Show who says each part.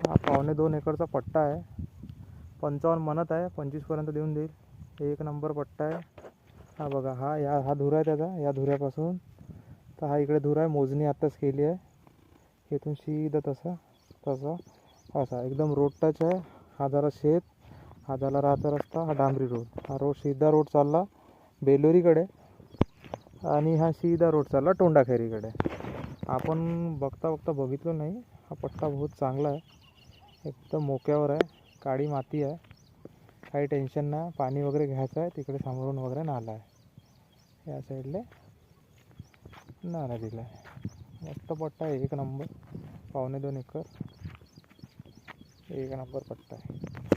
Speaker 1: हा 2.25 एकरचा पट्टा आहे. 55 म्हणत आहे, 25पर्यंत देऊन देईल. एक नंबर पट्टा आहे हा. बघा हा धुरा आहे त्याचा, या धुऱ्यापासून तर हा इकडे धुरा आहे. मोजणी आत्ताच केली आहे. इथून सीधा तसा असा एकदम रोड टच आहे. हा जरा शेत, हा झाला राहता रस्ता, हा डांबरी रोड. हा सीधा रोड चालला बेलोरीकडे आणि हा सीधा रोड चालला तोंडाखेरीकडे. आपण बघता बघितलं नाही. हा पट्टा बहुत चांगला आहे, एकदम मोक्यावर आहे. काळी माती आहे, काही टेन्शन नाही. पाणी वगैरे घ्यायचं आहे तिकडे, समोरून वगैरे नाला आहे. या साईडला नाला दिला आहे. मस्त पट्टा आहे, एक नंबर. 2.25 एकर, एक नंबर पट्टा आहे.